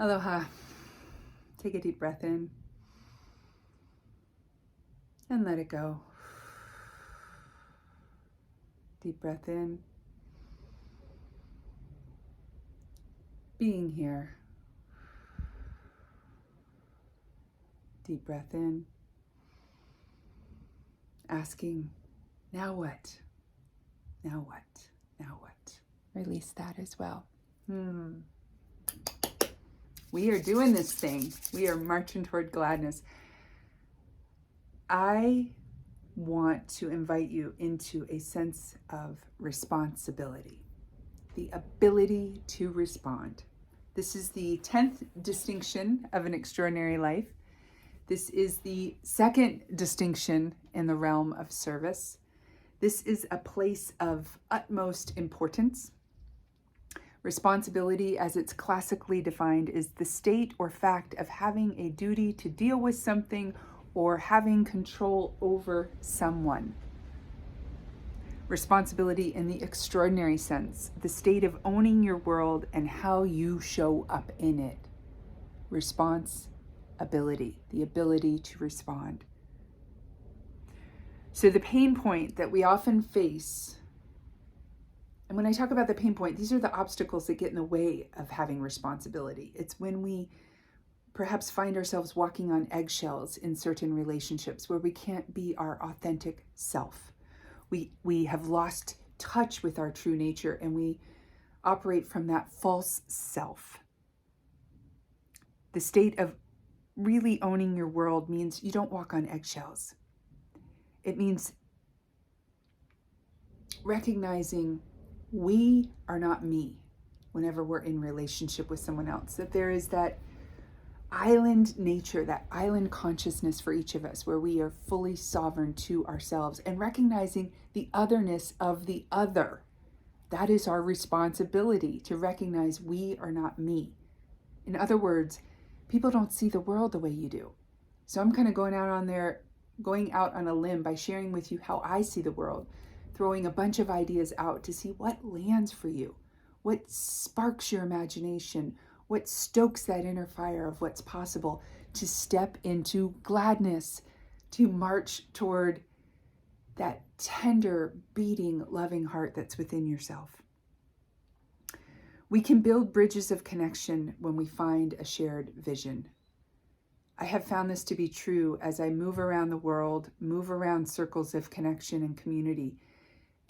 Aloha. Take a deep breath in and let it go. Deep breath in. Being here. Deep breath in. Asking, now what? Now what? Now what? Release that as well. We are doing this thing. We are marching toward gladness. I want to invite you into a sense of responsibility, the ability to respond. This is the 10th distinction of an extraordinary life. This is the second distinction in the realm of service. This is a place of utmost importance. Responsibility, as it's classically defined, is the state or fact of having a duty to deal with something or having control over someone. Responsibility in the extraordinary sense, the state of owning your world and how you show up in it. Responsibility, the ability to respond. So the pain point that we often face, and when I talk about the pain point, these are the obstacles that get in the way of having responsibility. It's when we perhaps find ourselves walking on eggshells in certain relationships where we can't be our authentic self. We have lost touch with our true nature and we operate from that false self. The state of really owning your world means you don't walk on eggshells. It means recognizing we are not me whenever we're in relationship with someone else, that there is that island nature, that island consciousness for each of us where we are fully sovereign to ourselves and recognizing the otherness of the other. That is our responsibility, to recognize we are not me. In other words, people don't see the world the way you do. So I'm kind of going out on a limb by sharing with you how I see the world, throwing a bunch of ideas out to see what lands for you, what sparks your imagination, what stokes that inner fire of what's possible to step into gladness, to march toward that tender, beating, loving heart that's within yourself. We can build bridges of connection when we find a shared vision. I have found this to be true as I move around the world, move around circles of connection and community,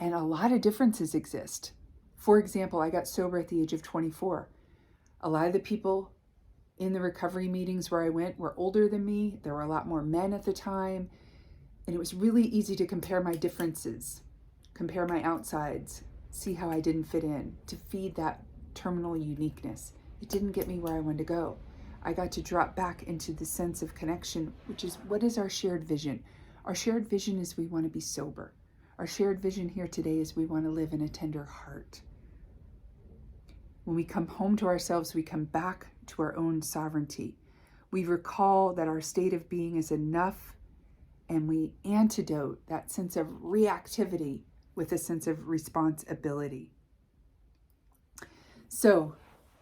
and a lot of differences exist. For example, I got sober at the age of 24. A lot of the people in the recovery meetings where I went were older than me. There were a lot more men at the time. And it was really easy to compare my differences, compare my outsides, see how I didn't fit in, to feed that terminal uniqueness. It didn't get me where I wanted to go. I got to drop back into the sense of connection, which is, what is our shared vision? Our shared vision is we want to be sober. Our shared vision here today is we want to live in a tender heart. When we come home to ourselves, we come back to our own sovereignty. We recall that our state of being is enough, and we antidote that sense of reactivity with a sense of responsibility. So,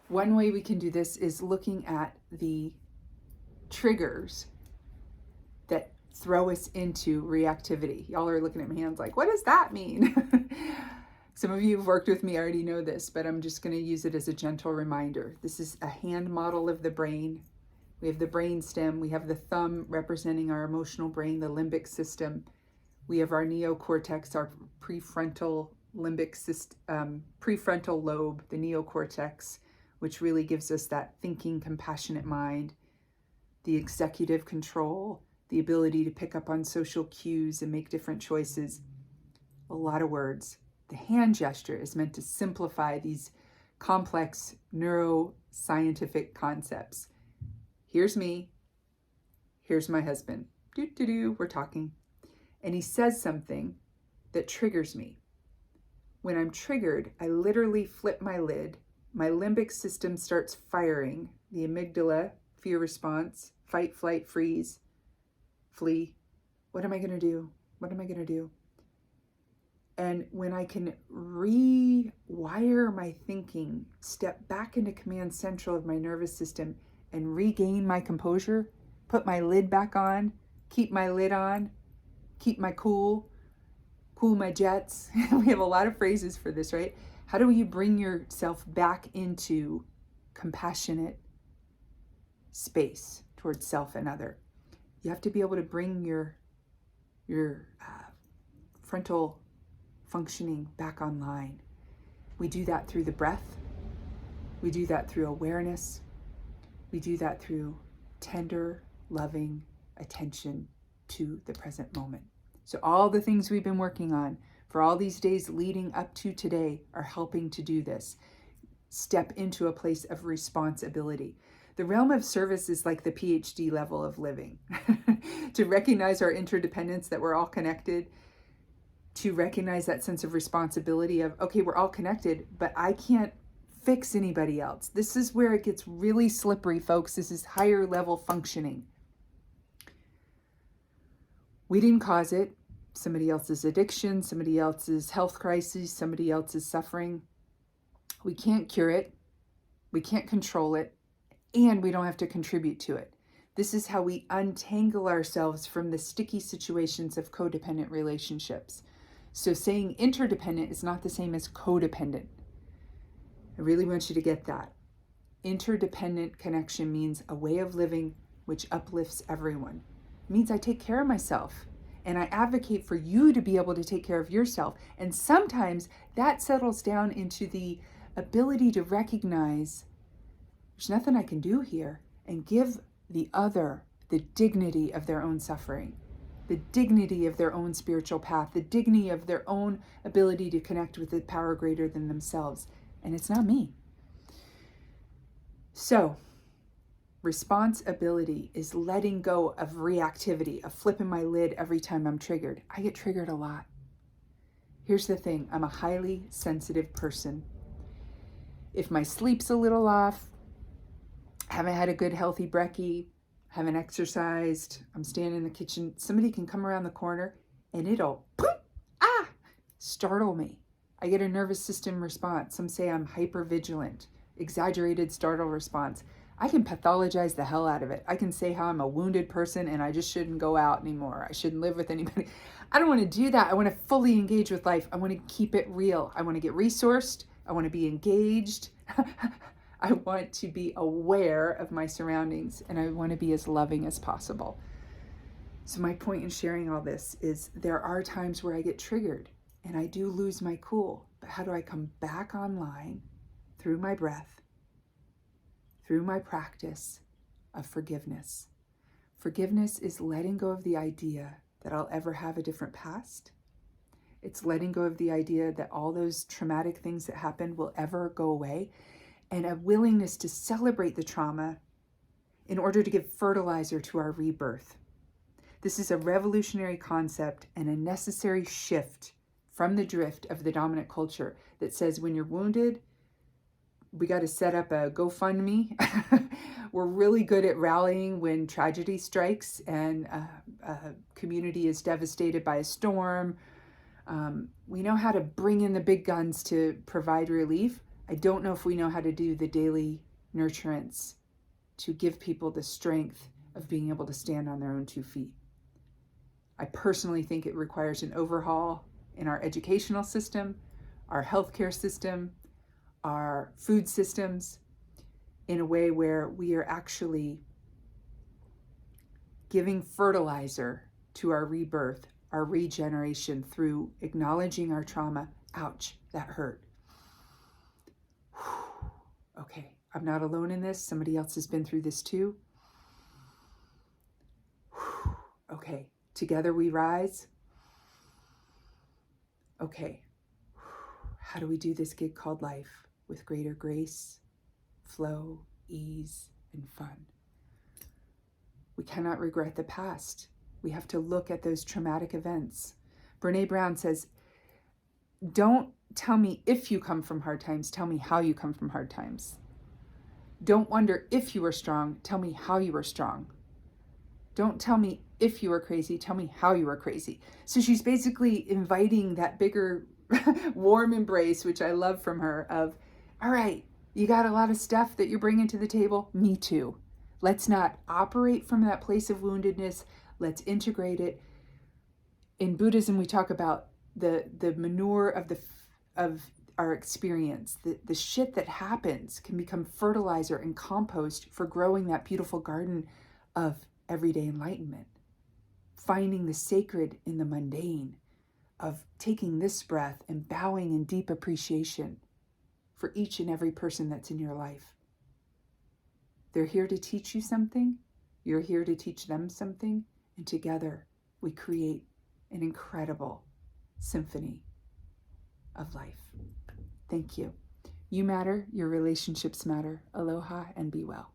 one way we can do this is looking at the triggers that throw us into reactivity. Y'all are looking at my hands like, what does that mean? Some of you who've worked with me already know this, but I'm just going to use it as a gentle reminder. This is a hand model of the brain. We have the brain stem. We have the thumb representing our emotional brain, the limbic system. We have our neocortex, our prefrontal lobe, the neocortex, which really gives us that thinking, compassionate mind, the executive control, the ability to pick up on social cues and make different choices. A lot of words. The hand gesture is meant to simplify these complex neuroscientific concepts. Here's me. Here's my husband. We're talking. And he says something that triggers me. When I'm triggered, I literally flip my lid. My limbic system starts firing. The amygdala, fear response, fight, flight, freeze, flee. What am I going to do? What am I going to do? And when I can rewire my thinking, step back into command central of my nervous system and regain my composure, put my lid back on, keep my lid on, keep my cool my jets. We have a lot of phrases for this, right? How do you bring yourself back into compassionate space towards self and other? You have to be able to bring your frontal functioning back online. We do that through the breath. We do that through awareness. We do that through tender, loving attention to the present moment. So all the things we've been working on for all these days leading up to today are helping to do this. Step into a place of responsibility. The realm of service is like the PhD level of living. To recognize our interdependence, that we're all connected, to recognize that sense of responsibility of, okay, we're all connected, but I can't fix anybody else. This is where it gets really slippery, folks. This is higher level functioning. We didn't cause it. Somebody else's addiction, somebody else's health crisis, somebody else's suffering. We can't cure it. We can't control it. And we don't have to contribute to it. This is how we untangle ourselves from the sticky situations of codependent relationships. So saying interdependent is not the same as codependent. I really want you to get that. Interdependent connection means a way of living which uplifts everyone. It means I take care of myself and I advocate for you to be able to take care of yourself. And sometimes that settles down into the ability to recognize there's nothing I can do here and give the other the dignity of their own suffering, the dignity of their own spiritual path, the dignity of their own ability to connect with a power greater than themselves. And it's not me. So, responsibility is letting go of reactivity, of flipping my lid every time I'm triggered. I get triggered a lot. Here's the thing, I'm a highly sensitive person. If my sleep's a little off, haven't had a good healthy brekkie, haven't exercised, I'm standing in the kitchen, somebody can come around the corner and it'll startle me. I get a nervous system response. Some say I'm hypervigilant, exaggerated startle response. I can pathologize the hell out of it. I can say how I'm a wounded person and I just shouldn't go out anymore. I shouldn't live with anybody. I don't want to do that. I want to fully engage with life. I want to keep it real. I want to get resourced. I want to be engaged. I want to be aware of my surroundings and I want to be as loving as possible. So my point in sharing all this is there are times where I get triggered and I do lose my cool. But how do I come back online through my breath, through my practice of forgiveness? Forgiveness is letting go of the idea that I'll ever have a different past. It's letting go of the idea that all those traumatic things that happened will ever go away, and a willingness to celebrate the trauma in order to give fertilizer to our rebirth. This is a revolutionary concept and a necessary shift from the drift of the dominant culture that says when you're wounded, we got to set up a GoFundMe. We're really good at rallying when tragedy strikes and a community is devastated by a storm. We know how to bring in the big guns to provide relief. I don't know if we know how to do the daily nurturance to give people the strength of being able to stand on their own 2 feet. I personally think it requires an overhaul in our educational system, our healthcare system, our food systems, in a way where we are actually giving fertilizer to our rebirth, our regeneration through acknowledging our trauma. Ouch, that hurt. Okay, I'm not alone in this. Somebody else has been through this too. Okay, together we rise. Okay, how do we do this gig called life with greater grace, flow, ease, and fun? We cannot regret the past. We have to look at those traumatic events. Brene Brown says, don't tell me if you come from hard times, tell me how you come from hard times. Don't wonder if you are strong, tell me how you are strong. Don't tell me if you are crazy, tell me how you are crazy. So she's basically inviting that bigger warm embrace, which I love from her, of, all right, you got a lot of stuff that you're bringing to the table. Me too. Let's not operate from that place of woundedness. Let's integrate it. In Buddhism, we talk about the manure of our experience. The shit that happens can become fertilizer and compost for growing that beautiful garden of everyday enlightenment. Finding the sacred in the mundane, of taking this breath and bowing in deep appreciation for each and every person that's in your life. They're here to teach you something. You're here to teach them something. And together we create an incredible symphony of life. Thank you. You matter. Your relationships matter. Aloha and be well.